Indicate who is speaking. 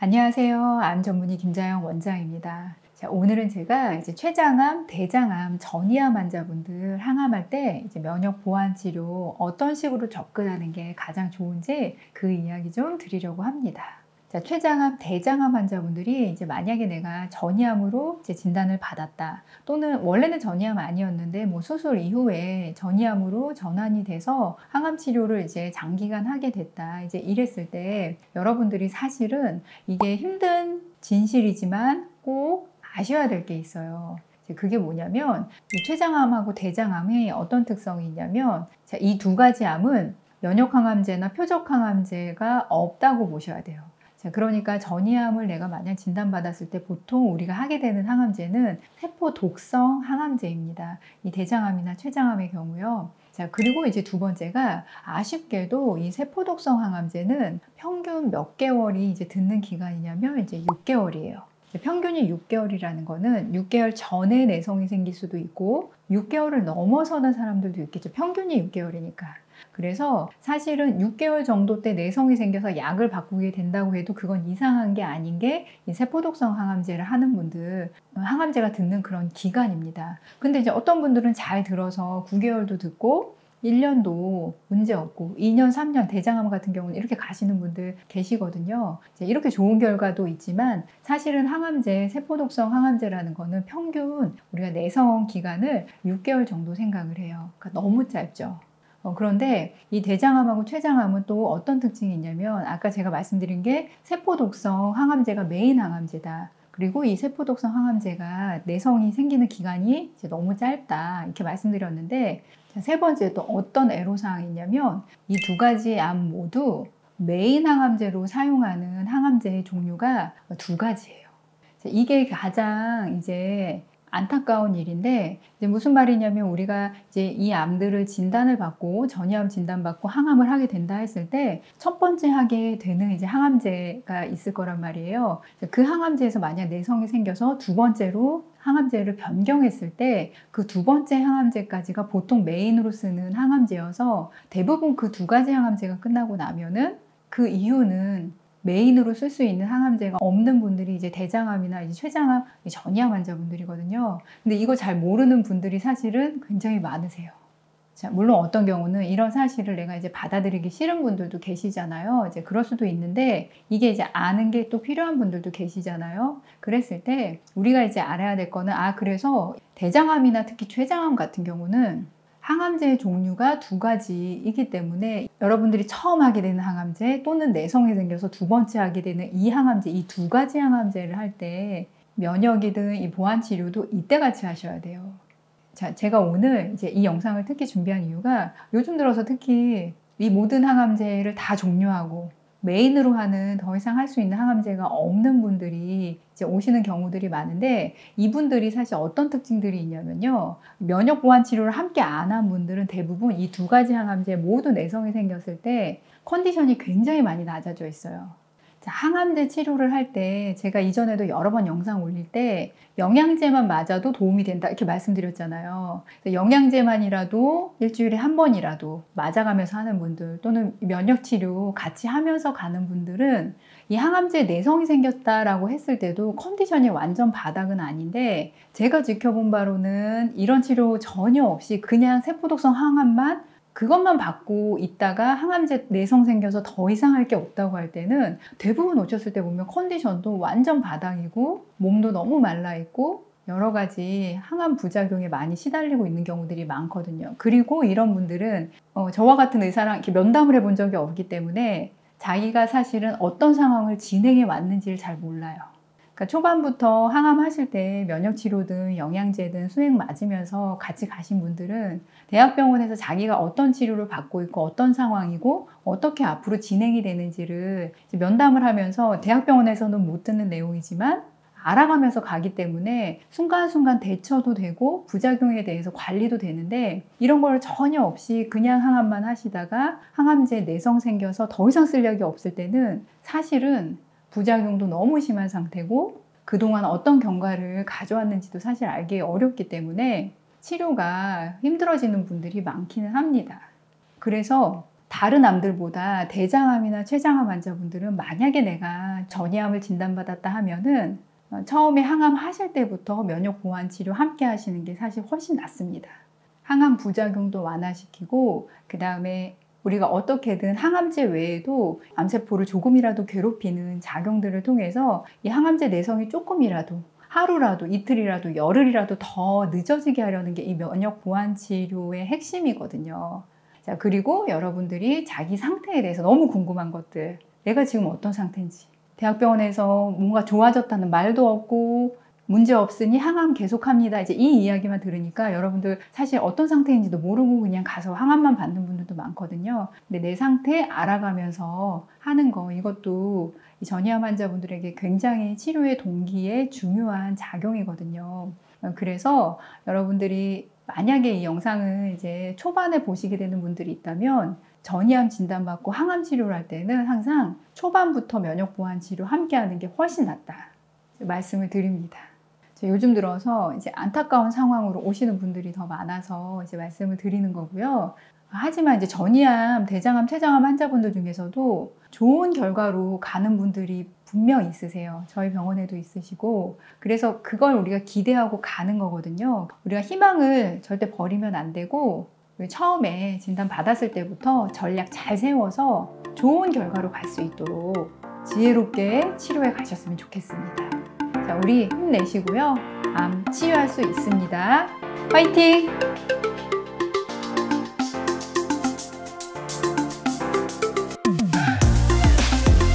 Speaker 1: 안녕하세요. 암 전문의 김자영 원장입니다. 자, 오늘은 제가 췌장암, 대장암, 전이암 환자분들 항암할 때 면역 보완 치료 어떤 식으로 접근하는 게 가장 좋은지 그 이야기 좀 드리려고 합니다. 자, 췌장암, 대장암 환자분들이 만약에 내가 전이암으로 진단을 받았다. 또는 원래는 전이암 아니었는데 수술 이후에 전이암으로 전환이 돼서 항암 치료를 장기간 하게 됐다. 이랬을 때 여러분들이 사실은 이게 힘든 진실이지만 꼭 아셔야 될 게 있어요. 그게 뭐냐면 이 췌장암하고 대장암이 어떤 특성이 있냐면 이 두 가지 암은 면역항암제나 표적항암제가 없다고 보셔야 돼요. 자, 그러니까 전이암을 내가 만약 진단받았을 때 보통 우리가 하게 되는 항암제는 세포 독성 항암제입니다. 이 대장암이나 췌장암의 경우요. 자, 그리고 두 번째가 아쉽게도 이 세포 독성 항암제는 평균 몇 개월이 듣는 기간이냐면 6개월이에요. 평균이 6개월이라는 거는 6개월 전에 내성이 생길 수도 있고 6개월을 넘어서는 사람들도 있겠죠. 평균이 6개월이니까. 그래서 사실은 6개월 정도 때 내성이 생겨서 약을 바꾸게 된다고 해도 그건 이상한 게 아닌 게 이 세포독성 항암제를 하는 분들, 항암제가 듣는 그런 기간입니다. 근데 어떤 분들은 잘 들어서 9개월도 듣고 1년도 문제 없고 2년, 3년 대장암 같은 경우는 이렇게 가시는 분들 계시거든요. 이렇게 좋은 결과도 있지만 사실은 항암제, 세포독성 항암제라는 거는 평균 우리가 내성 기간을 6개월 정도 생각을 해요. 그러니까 너무 짧죠. 그런데 이 대장암하고 췌장암은 또 어떤 특징이 있냐면 아까 제가 말씀드린 게 세포독성 항암제가 메인 항암제다. 그리고 이 세포독성 항암제가 내성이 생기는 기간이 너무 짧다 이렇게 말씀드렸는데 세 번째 또 어떤 애로사항이 있냐면 이 두 가지 암 모두 메인 항암제로 사용하는 항암제의 종류가 두 가지예요. 이게 가장 안타까운 일인데 무슨 말이냐면 우리가 이 암들을 진단을 받고 전이암 진단받고 항암을 하게 된다 했을 때 첫 번째 하게 되는 항암제가 있을 거란 말이에요. 그 항암제에서 만약 내성이 생겨서 두 번째로 항암제를 변경했을 때 그 두 번째 항암제까지가 보통 메인으로 쓰는 항암제여서 대부분 그 두 가지 항암제가 끝나고 나면은 그 이후는 메인으로 쓸 수 있는 항암제가 없는 분들이 대장암이나 췌장암, 전이암 환자분들이거든요. 근데 이거 잘 모르는 분들이 사실은 굉장히 많으세요. 자, 물론 어떤 경우는 이런 사실을 내가 받아들이기 싫은 분들도 계시잖아요. 그럴 수도 있는데 이게 아는 게 또 필요한 분들도 계시잖아요. 그랬을 때 우리가 알아야 될 거는 그래서 대장암이나 특히 췌장암 같은 경우는 항암제의 종류가 두 가지이기 때문에 여러분들이 처음 하게 되는 항암제 또는 내성이 생겨서 두 번째 하게 되는 이 항암제, 이 두 가지 항암제를 할 때 면역이든 이 보완 치료도 이때 같이 하셔야 돼요. 자, 제가 오늘 이 영상을 특히 준비한 이유가 요즘 들어서 특히 이 모든 항암제를 다 종료하고 메인으로 하는 더 이상 할 수 있는 항암제가 없는 분들이 오시는 경우들이 많은데 이분들이 사실 어떤 특징들이 있냐면요. 면역 보완 치료를 함께 안 한 분들은 대부분 이 두 가지 항암제 모두 내성이 생겼을 때 컨디션이 굉장히 많이 낮아져 있어요. 자, 항암제 치료를 할 때 제가 이전에도 여러 번 영상 올릴 때 영양제만 맞아도 도움이 된다 이렇게 말씀드렸잖아요. 영양제만이라도 일주일에 한 번이라도 맞아가면서 하는 분들 또는 면역치료 같이 하면서 가는 분들은 이 항암제 내성이 생겼다라고 했을 때도 컨디션이 완전 바닥은 아닌데 제가 지켜본 바로는 이런 치료 전혀 없이 그냥 세포독성 항암만 그것만 받고 있다가 항암제 내성 생겨서 더 이상 할 게 없다고 할 때는 대부분 오셨을 때 보면 컨디션도 완전 바닥이고 몸도 너무 말라있고 여러 가지 항암 부작용에 많이 시달리고 있는 경우들이 많거든요. 그리고 이런 분들은 저와 같은 의사랑 이렇게 면담을 해본 적이 없기 때문에 자기가 사실은 어떤 상황을 진행해 왔는지를 잘 몰라요. 그러니까 초반부터 항암하실 때 면역치료든 영양제든 수액 맞으면서 같이 가신 분들은 대학병원에서 자기가 어떤 치료를 받고 있고 어떤 상황이고 어떻게 앞으로 진행이 되는지를 면담을 하면서 대학병원에서는 못 듣는 내용이지만 알아가면서 가기 때문에 순간순간 대처도 되고 부작용에 대해서 관리도 되는데 이런 걸 전혀 없이 그냥 항암만 하시다가 항암제 내성 생겨서 더 이상 쓸 약이 없을 때는 사실은 부작용도 너무 심한 상태고 그동안 어떤 경과를 가져왔는지도 사실 알기 어렵기 때문에 치료가 힘들어지는 분들이 많기는 합니다. 그래서 다른 암들보다 대장암이나 췌장암 환자분들은 만약에 내가 전이암을 진단받았다 하면은 처음에 항암 하실 때부터 면역 보완 치료 함께 하시는 게 사실 훨씬 낫습니다. 항암 부작용도 완화시키고 그 다음에 우리가 어떻게든 항암제 외에도 암세포를 조금이라도 괴롭히는 작용들을 통해서 이 항암제 내성이 조금이라도 하루라도 이틀이라도 열흘이라도 더 늦어지게 하려는 게 이 면역 보완 치료의 핵심이거든요. 자, 그리고 여러분들이 자기 상태에 대해서 너무 궁금한 것들, 내가 지금 어떤 상태인지, 대학병원에서 뭔가 좋아졌다는 말도 없고 문제 없으니 항암 계속합니다. 이제 이 이야기만 들으니까 여러분들 사실 어떤 상태인지도 모르고 그냥 가서 항암만 받는 분들도 많거든요. 근데 내 상태 알아가면서 하는 거, 이것도 이 전이암 환자분들에게 굉장히 치료의 동기에 중요한 작용이거든요. 그래서 여러분들이 만약에 이 영상을 이제 초반에 보시게 되는 분들이 있다면 전이암 진단받고 항암 치료를 할 때는 항상 초반부터 면역 보완 치료 함께 하는 게 훨씬 낫다 말씀을 드립니다. 요즘 들어서 이제 안타까운 상황으로 오시는 분들이 더 많아서 이제 말씀을 드리는 거고요. 하지만 이제 전이암, 대장암, 췌장암 환자분들 중에서도 좋은 결과로 가는 분들이 분명 있으세요. 저희 병원에도 있으시고, 그래서 그걸 우리가 기대하고 가는 거거든요. 우리가 희망을 절대 버리면 안 되고, 처음에 진단 받았을 때부터 전략 잘 세워서 좋은 결과로 갈 수 있도록 지혜롭게 치료해 가셨으면 좋겠습니다. 자, 우리 힘내시고요. 암 치유할 수 있습니다. 화이팅!